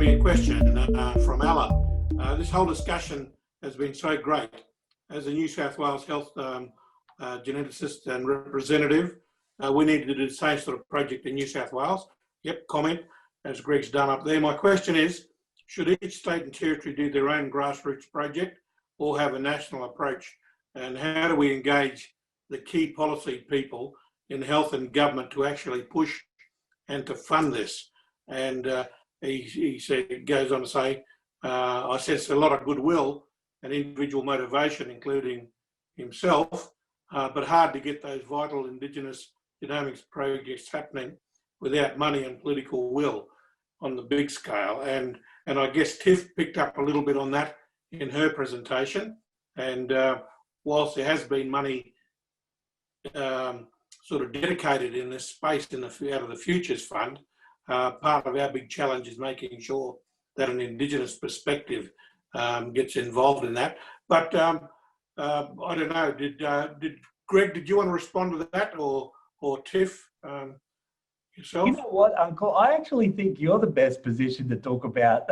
me a question from Alan. This whole discussion has been so great. As a New South Wales Health geneticist and representative, we need to do the same sort of project in New South Wales. Yep, comment, as Greg's done up there. My question is, should each state and territory do their own grassroots project or have a national approach? And how do we engage the key policy people in health and government to actually push and to fund this? And he goes on to say, I sense a lot of goodwill and individual motivation, including himself, but hard to get those vital Indigenous genomics projects happening without money and political will on the big scale. And I guess Tiff picked up a little bit on that in her presentation. And whilst there has been money sort of dedicated in this space out of the Futures Fund, part of our big challenge is making sure that an Indigenous perspective gets involved in that. But I don't know, did Greg, did you want to respond to that, or Tiff yourself? You know what, Uncle? I actually think you're the best position to talk about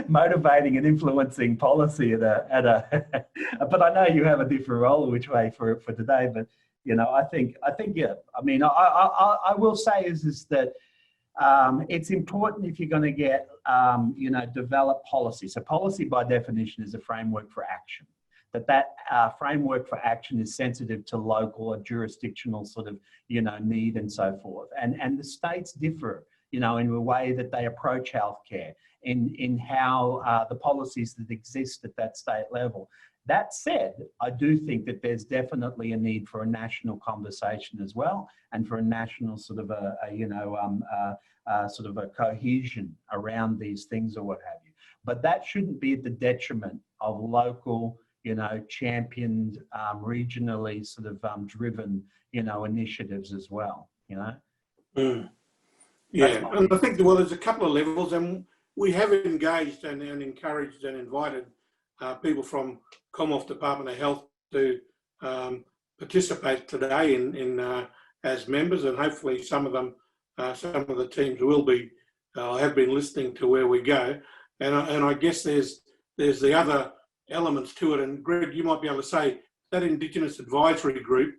motivating and influencing policy but I know you have a different role which way for today. But you know, I think yeah. I mean, I will say is that it's important if you're going to get you know, develop policy. So policy by definition is a framework for action. That framework for action is sensitive to local or jurisdictional sort of, you know, need and so forth. And the states differ, you know, in the way that they approach healthcare, in how the policies that exist at that state level. That said, I do think that there's definitely a need for a national conversation as well, and for a national sort of sort of a cohesion around these things or what have you. But that shouldn't be at the detriment of local, you know, championed, regionally sort of driven, you know, initiatives as well, you know? Yeah, and I think, well, there's a couple of levels, and we have engaged and encouraged and invited people from Commonwealth Department of Health to participate today in as members, and hopefully some of the teams will be, have been listening to where we go. And I guess there's the other elements to it, and Greg, you might be able to say that Indigenous advisory group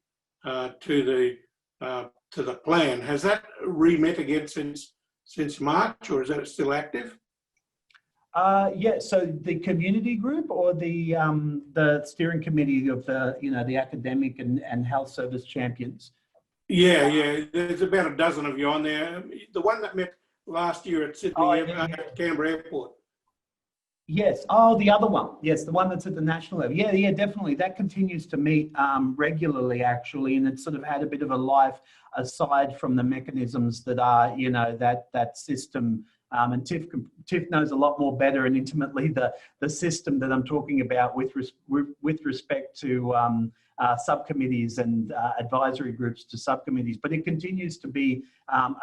to the plan, has that re-met again since March, or is that still active? Yeah, so the community group or the steering committee of the, you know, the academic and health service champions? Yeah, there's about a dozen of you on there. The one that met last year at Sydney, Canberra Airport. Yes. Oh, the other one. Yes, the one that's at the national level. Yeah, definitely. That continues to meet regularly, actually, and it's sort of had a bit of a life aside from the mechanisms that are, you know, that system. And Tiff knows a lot more better and intimately the system that I'm talking about with respect to subcommittees and advisory groups to subcommittees. But it continues to be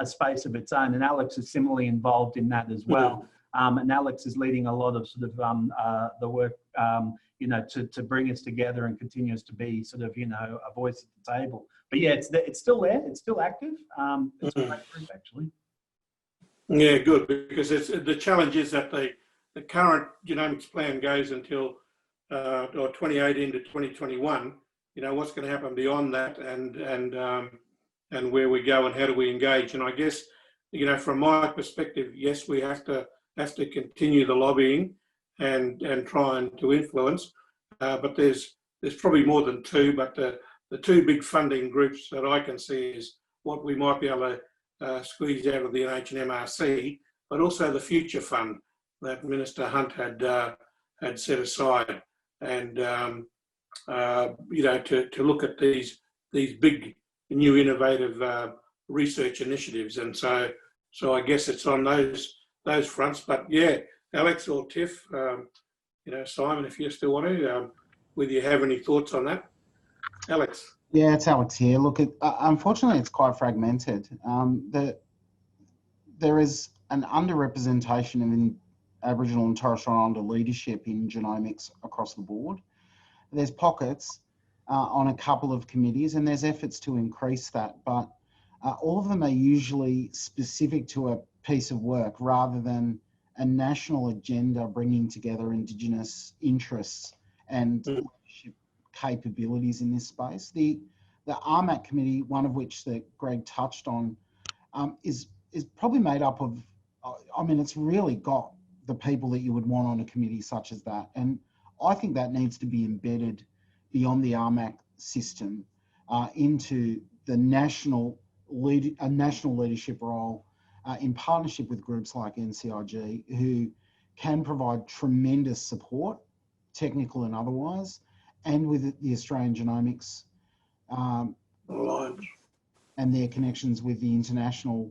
a space of its own, and Alex is similarly involved in that as well. And Alex is leading a lot of sort of the work, you know, to bring us together, and continues to be sort of, you know, a voice at the table. But yeah, it's still there. It's still active. It's a great group, actually. Yeah, good, because the challenge is that the current genomics plan goes until 2018 to 2021. You know, what's going to happen beyond that, and where we go and how do we engage? And I guess, you know, from my perspective, yes, we have to continue the lobbying and trying to influence. But there's probably more than two. But the two big funding groups that I can see is what we might be able to squeeze out of the NH and MRC, but also the Future Fund that Minister Hunt had set aside, and you know, to look at these big new innovative research initiatives. And so I guess it's on those fronts. But yeah, Alex or Tiff, you know, Simon, if you still want to, whether you have any thoughts on that, Alex. Yeah, it's Alex here. Look, unfortunately, it's quite fragmented. There is an underrepresentation of Aboriginal and Torres Strait Islander leadership in genomics across the board. There's pockets on a couple of committees, and there's efforts to increase that, but all of them are usually specific to a piece of work rather than a national agenda bringing together Indigenous interests and leadership capabilities in this space. The RMAC committee, one of which that Greg touched on, is probably made up of, I mean, it's really got the people that you would want on a committee such as that. And I think that needs to be embedded beyond the RMAC system into the national leadership role in partnership with groups like NCIG, who can provide tremendous support, technical and otherwise, and with the Australian Genomics and their connections with the international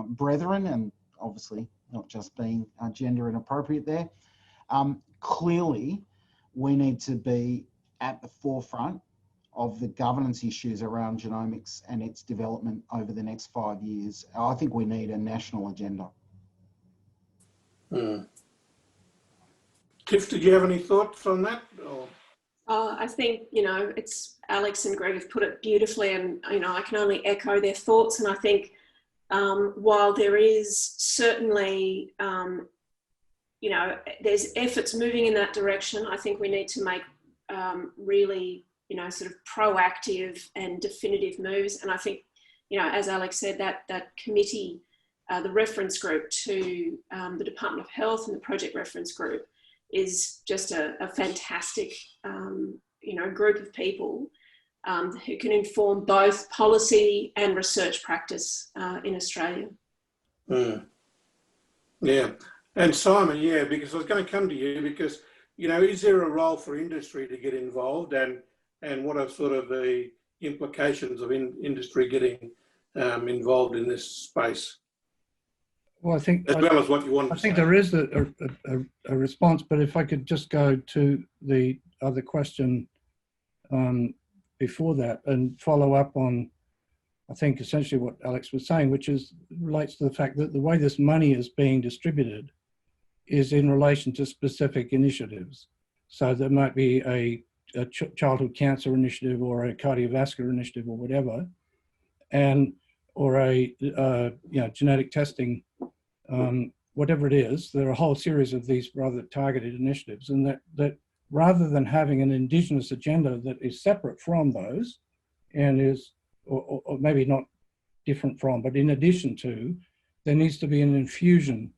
brethren, and obviously not just being gender inappropriate there. Clearly, we need to be at the forefront of the governance issues around genomics and its development over the next 5 years. I think we need a national agenda. Tiff, did you have any thoughts on that? Or? I think, you know, it's Alex and Greg have put it beautifully, and, you know, I can only echo their thoughts. And I think while there is certainly, you know, there's efforts moving in that direction, I think we need to make really, you know, sort of proactive and definitive moves. And I think, you know, as Alex said, that committee, the reference group to the Department of Health and the project reference group is just a fantastic, you know, group of people who can inform both policy and research practice in Australia. Yeah. And Simon, yeah, because I was going to come to you because, you know, is there a role for industry to get involved, and what are sort of the implications of industry getting involved in this space? Well, I think as well as what you want. I think there is a response, but if I could just go to the other question before that and follow up on, I think essentially what Alex was saying, which is relates to the fact that the way this money is being distributed is in relation to specific initiatives. So there might be a childhood cancer initiative or a cardiovascular initiative or whatever, and or a you know, genetic testing, whatever it is. There are a whole series of these rather targeted initiatives, and that rather than having an Indigenous agenda that is separate from those and is, or maybe not different from, but in addition to, there needs to be an infusion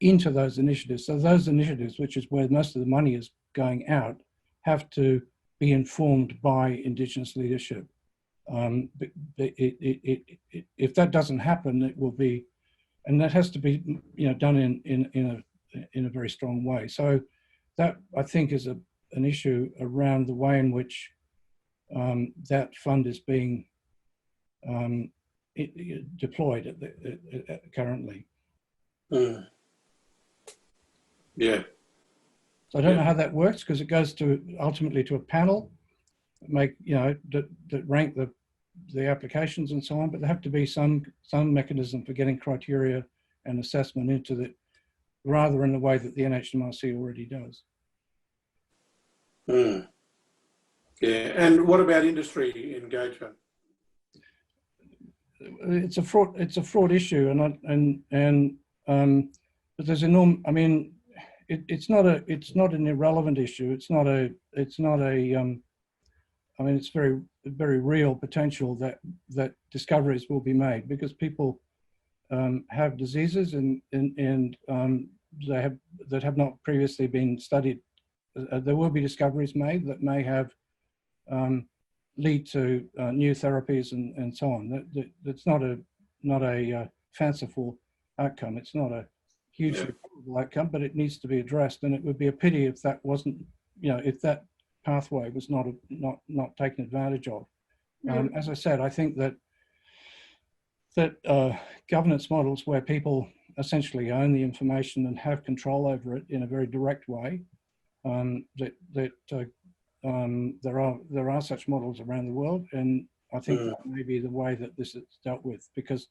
into those initiatives. So those initiatives, which is where most of the money is going out, have to be informed by Indigenous leadership. If that doesn't happen, it will be, and that has to be, you know, done in a very strong way. So that, I think, is an issue around the way in which that fund is being deployed currently. Yeah. So I don't know how that works, because it goes to ultimately to a panel, that rank the applications and so on. But there have to be some mechanism for getting criteria and assessment into that, rather in the way that the NHMRC already does. Yeah. And what about industry engagement? It's a fraud issue, but there's enormous. I mean, it's not an irrelevant issue. It's not a. I mean, it's very real potential that discoveries will be made, because people have diseases and that have not previously been studied. There will be discoveries made that may have lead to new therapies and so on. That's not a fanciful outcome. It's not a hugely probable outcome, but it needs to be addressed. And it would be a pity if that wasn't, you know, if that pathway was not taken advantage of. As I said, I think that governance models where people essentially own the information and have control over it in a very direct way, there are such models around the world, and I think that may be the way that this is dealt with, because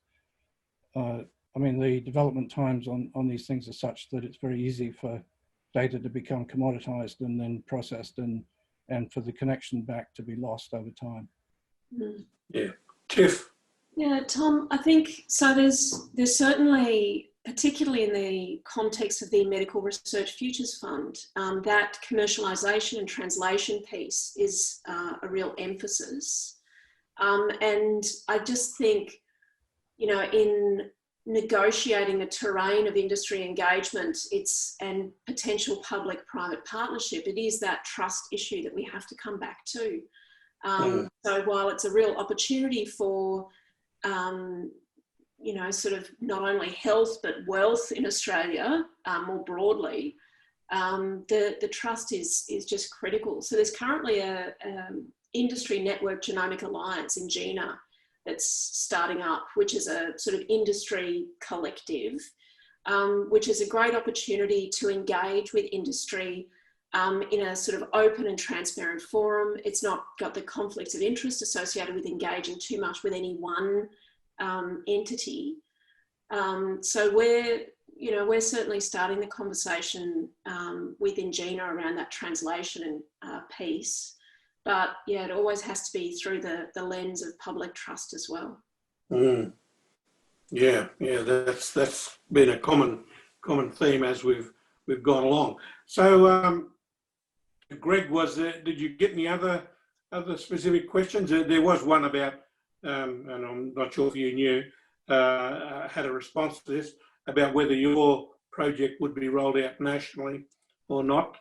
I mean, the development times on these things are such that it's very easy for data to become commoditized and then processed, and for the connection back to be lost over time. Yeah. Tiff? Yeah, Tom, I think so. There's certainly particularly in the context of the Medical Research Futures Fund, that commercialisation and translation piece is a real emphasis. And I just think, you know, in negotiating the terrain of industry engagement, and potential public-private partnership, it is that trust issue that we have to come back to. So while it's a real opportunity for, you know, sort of not only health but wealth in Australia more broadly, the trust is just critical. So there's currently a industry network genomic alliance in GINA that's starting up, which is a sort of industry collective, which is a great opportunity to engage with industry in a sort of open and transparent forum. It's not got the conflicts of interest associated with engaging too much with any one entity. So we're certainly starting the conversation within GINA around that translation and piece. But yeah, it always has to be through the lens of public trust as well. Yeah, that's been a common theme as we've gone along. So, Greg, did you get any other specific questions? There was one about, and I'm not sure if you knew, had a response to this about whether your project would be rolled out nationally or not.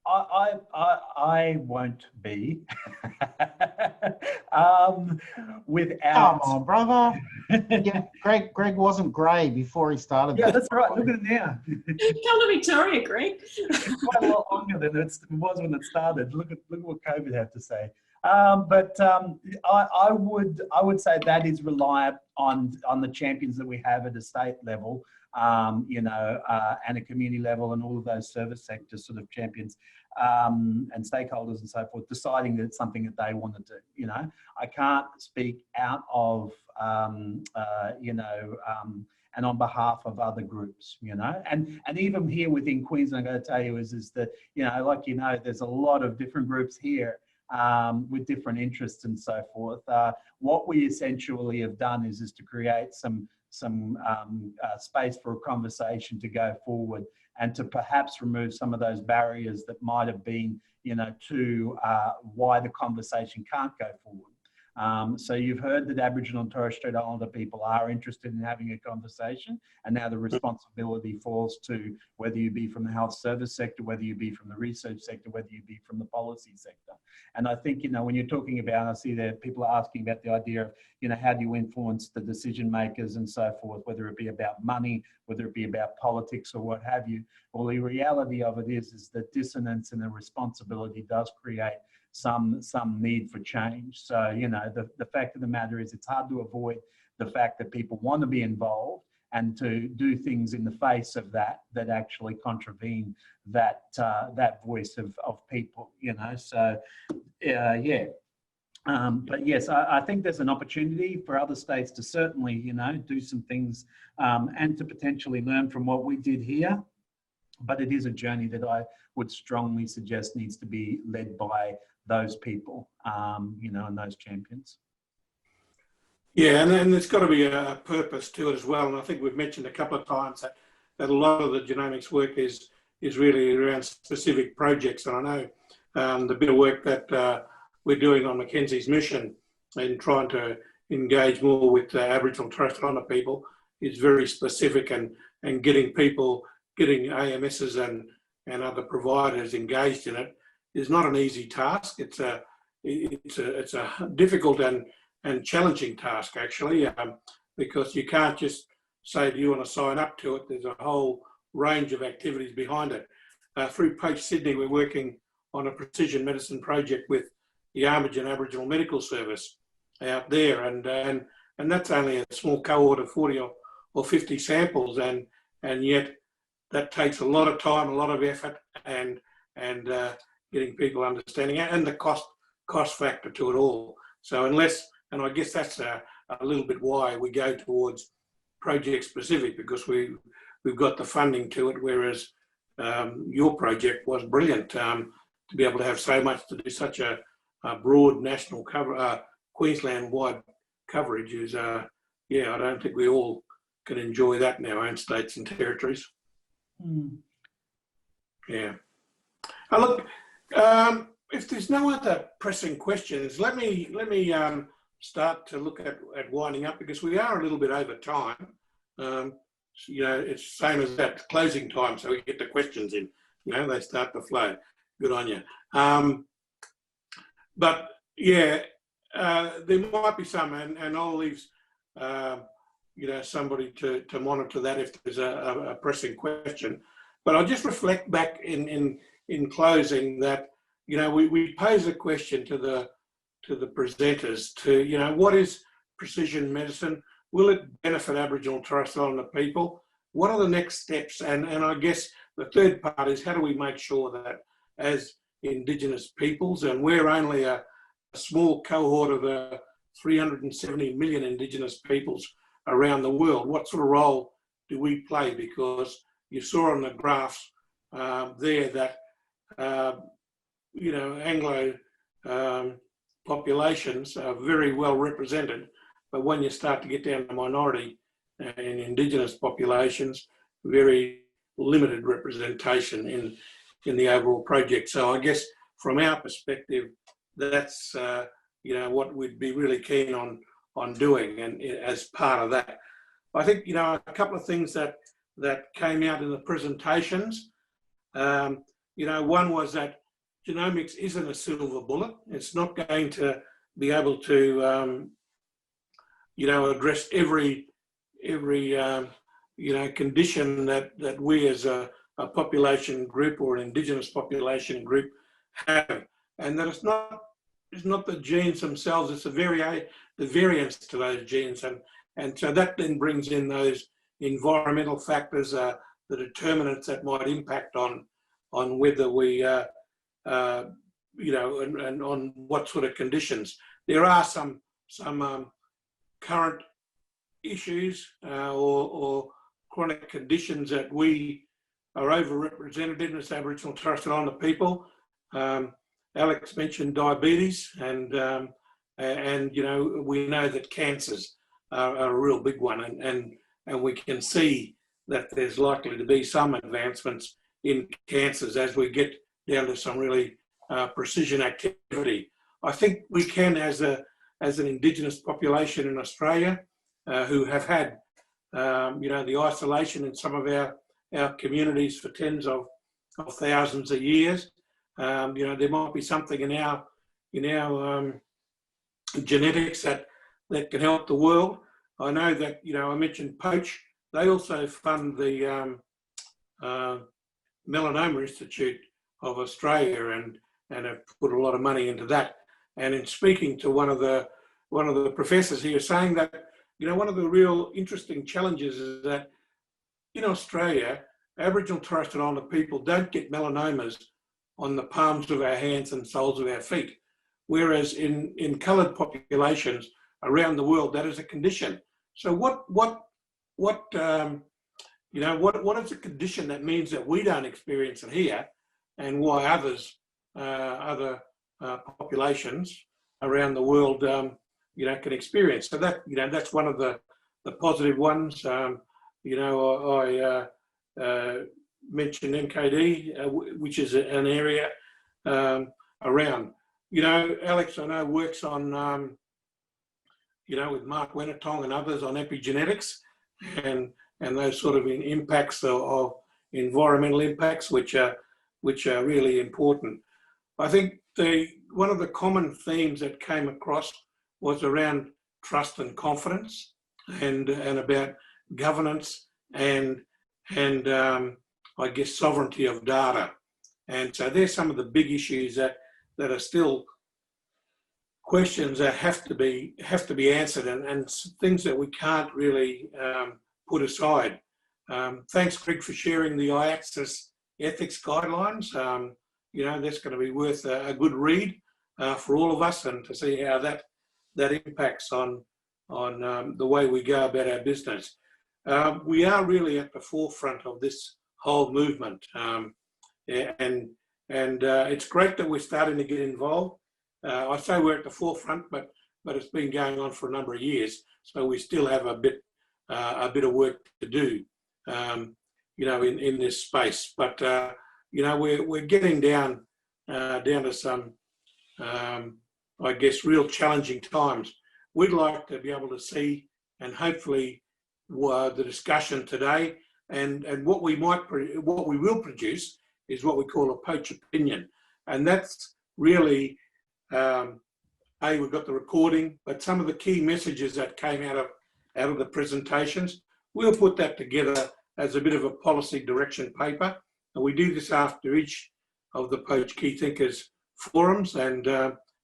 I won't be. Without. Come on, brother. Yeah, Greg wasn't grey before he started. Yeah, that's right. Look at it now. Come to Victoria, Greg. It's quite a lot longer than it was when it started. Look at what COVID had to say. But I would say that is reliant on the champions that we have at a state level, you know, and a community level, and all of those service sector sort of champions and stakeholders and so forth, deciding that it's something that they want to do. You know, I can't speak out of, you know, and on behalf of other groups, you know, and even here within Queensland, I got to tell you is that, you know, like, you know, there's a lot of different groups here with different interests and so forth. What we essentially have done is to create some space for a conversation to go forward, and to perhaps remove some of those barriers that might have been, you know, to why the conversation can't go forward. So you've heard that Aboriginal and Torres Strait Islander people are interested in having a conversation, and now the responsibility falls to whether you be from the health service sector, whether you be from the research sector, whether you be from the policy sector. And I think, you know, when you're talking about, I see that people are asking about the idea of, you know, how do you influence the decision makers and so forth, whether it be about money, whether it be about politics or what have you. Well, the reality of it is that dissonance and the responsibility does create some need for change. So, you know, the fact of the matter is it's hard to avoid the fact that people want to be involved and to do things in the face of that actually contravene that voice of people, you know. So, yeah. But yes, I think there's an opportunity for other states to certainly, you know, do some things and to potentially learn from what we did here. But it is a journey that I would strongly suggest needs to be led by those people, you know, and those champions. Yeah, and there's got to be a purpose to it as well. And I think we've mentioned a couple of times that a lot of the genomics work is really around specific projects. And I know the bit of work that we're doing on Mackenzie's mission in trying to engage more with Aboriginal and Torres Strait Islander people is very specific, and getting AMSs and other providers engaged in it is not an easy task. It's a difficult and challenging task, actually, because you can't just say, do you want to sign up to it? There's a whole range of activities behind it. Through Poche Sydney, we're working on a precision medicine project with the Armagin Aboriginal Medical Service out there, and that's only a small cohort of 40 or 50 samples, and yet that takes a lot of time, a lot of effort, and getting people understanding it, and the cost factor to it all. So and I guess that's a little bit why we go towards project specific, because we've got the funding to it, whereas your project was brilliant to be able to have so much, to do such a broad national cover, Queensland-wide coverage is, yeah, I don't think we all can enjoy that in our own states and territories. Mm. Yeah. Look, if there's no other pressing questions, let me start to look at winding up, because we are a little bit over time. You know, it's the same as that closing time, so we get the questions in. You know, they start to flow. Good on you. But yeah, there might be some, and I'll leave you know, somebody to monitor that if there's a pressing question. But I'll just reflect back in closing that, you know, we pose a question to the presenters to, you know, what is precision medicine? Will it benefit Aboriginal and Torres Strait Islander people? What are the next steps? And I guess the third part is, how do we make sure that as Indigenous peoples, and we're only a small cohort of the 370 million Indigenous peoples around the world, what sort of role do we play? Because you saw on the graphs there that, you know, Anglo populations are very well represented, but when you start to get down to minority and Indigenous populations, very limited representation in the overall project. So I guess from our perspective, that's you know, what we'd be really keen on doing, and as part of that, I think, you know, a couple of things that came out in the presentations. You know, one was that genomics isn't a silver bullet. It's not going to be able to you know, address every you know, condition that we as a population group or an Indigenous population group have, and that it's not the genes themselves, it's the variance to those genes, and so that then brings in those environmental factors, the determinants that might impact on whether we you know, and on what sort of conditions. There are some current issues or chronic conditions that we are overrepresented in as Aboriginal and Torres Strait Islander people. Alex mentioned diabetes, and you know, we know that cancers are a real big one, and we can see that there's likely to be some advancements in cancers as we get down to some really precision activity. I think we can, as an Indigenous population in Australia, who have had you know, the isolation in some of our communities for tens of thousands of years. You know, there might be something in our genetics that can help the world. I know that, you know, I mentioned Poche. They also fund the Melanoma Institute of Australia, and have put a lot of money into that. And in speaking to one of the professors here, saying that, you know, one of the real interesting challenges is that in Australia, Aboriginal and Torres Strait Islander people don't get melanomas on the palms of our hands and soles of our feet, whereas in coloured populations around the world, that is a condition. So what you know, what is a condition that means that we don't experience it here, and why other populations around the world you know, can experience? So that, you know, that's one of the positive ones. You know, I mentioned NKD, which is an area around. You know, Alex, I know, works on you know, with Mark Wenetong and others on epigenetics and those sort of impacts of environmental impacts, which are really important. I think one of the common themes that came across was around trust and confidence, and about governance and I guess sovereignty of data. And so there's some of the big issues that are still questions that have to be answered, and things that we can't really put aside. Thanks, Greg, for sharing the IAXIS ethics guidelines. You know, that's going to be worth a good read for all of us, and to see how that impacts on the way we go about our business. We are really at the forefront of this whole movement, and it's great that we're starting to get involved. I say we're at the forefront, but it's been going on for a number of years, so we still have a bit a bit of work to do, you know, in this space. But you know, we're getting down to some, I guess, real challenging times. We'd like to be able to see, and hopefully the discussion today, and what we will produce is what we call a Poche Opinion, and that's really, we've got the recording, but some of the key messages that came out of the presentations, we'll put that together as a bit of a policy direction paper, and we do this after each of the Poche Key Thinkers forums, and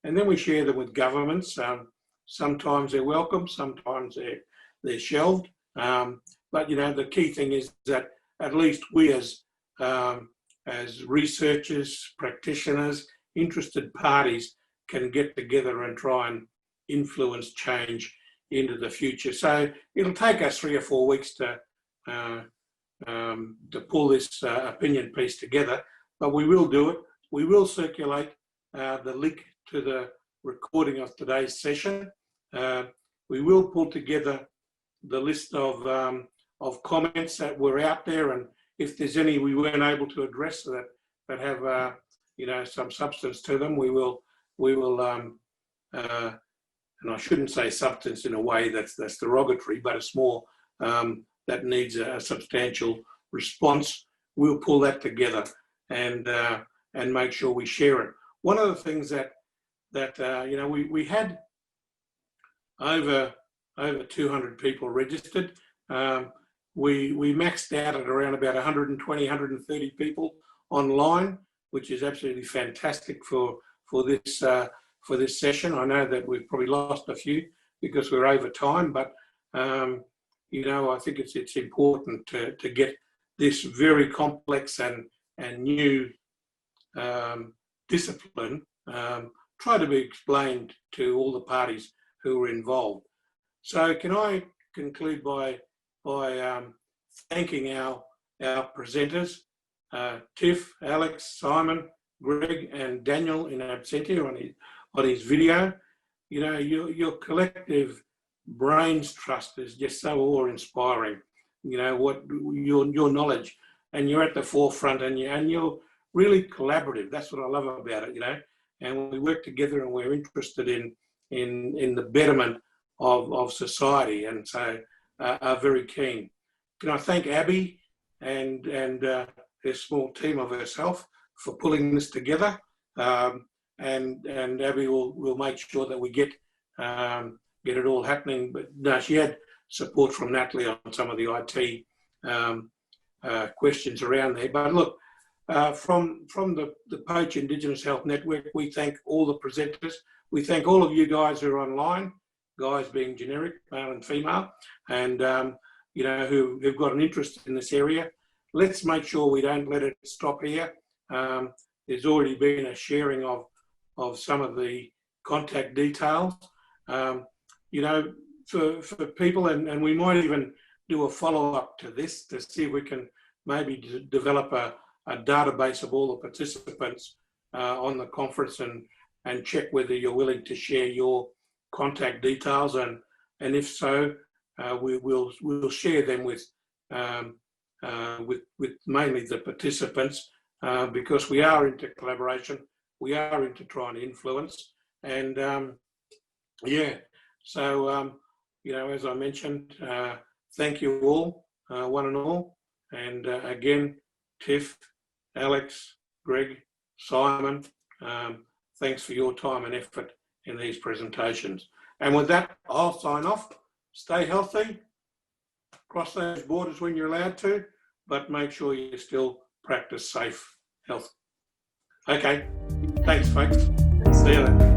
then we share them with governments. Sometimes they're welcome, sometimes they're shelved. But you know, the key thing is that at least we as researchers, practitioners, interested parties can get together and try and influence change into the future. So it'll take us 3 or 4 weeks to pull this opinion piece together, but we will do it. We will circulate the link to the recording of today's session. We will pull together the list of comments that were out there, and if there's any we weren't able to address that have you know, some substance to them, we will and I shouldn't say substance in a way that's derogatory, but it's more that needs a substantial response. We'll pull that together and make sure we share it. One of the things that you know, we had over 200 people registered. We maxed out at around about 120, 130 people online, which is absolutely fantastic for this session. I know that we've probably lost a few because we're over time, but you know, I think it's important to get this very complex and new discipline try to be explained to all the parties who are involved. So can I conclude by thanking our presenters, Tiff, Alex, Simon, Greg and Daniel in absentia on his video. You know, your collective brains trust is just so awe-inspiring. You know, what your knowledge, and you're at the forefront, and you're really collaborative. That's what I love about it, you know. And we work together, and we're interested in the betterment of society, and so are very keen. Can I thank Abby and her small team of herself for pulling this together, and Abby will make sure that we get it all happening. But no, she had support from Natalie on some of the IT questions around there. But look, from the Poche Indigenous Health Network, we thank all the presenters. We thank all of you guys who are online, guys being generic, male and female, and you know, who've got an interest in this area. Let's make sure we don't let it stop here. There's already been a sharing of some of the contact details. You know, for people, and we might even do a follow-up to this to see if we can maybe develop a database of all the participants on the conference, and check whether you're willing to share your contact details, and if so, we'll share them with mainly the participants, because we are into collaboration, we are into trying to influence, and yeah. So you know, as I mentioned, thank you all, one and all, and again, Tiff, Alex, Greg, Simon, thanks for your time and effort in these presentations. And with that, I'll sign off. Stay healthy, cross those borders when you're allowed to, but make sure you still practice safe health. Okay, thanks folks. See you then.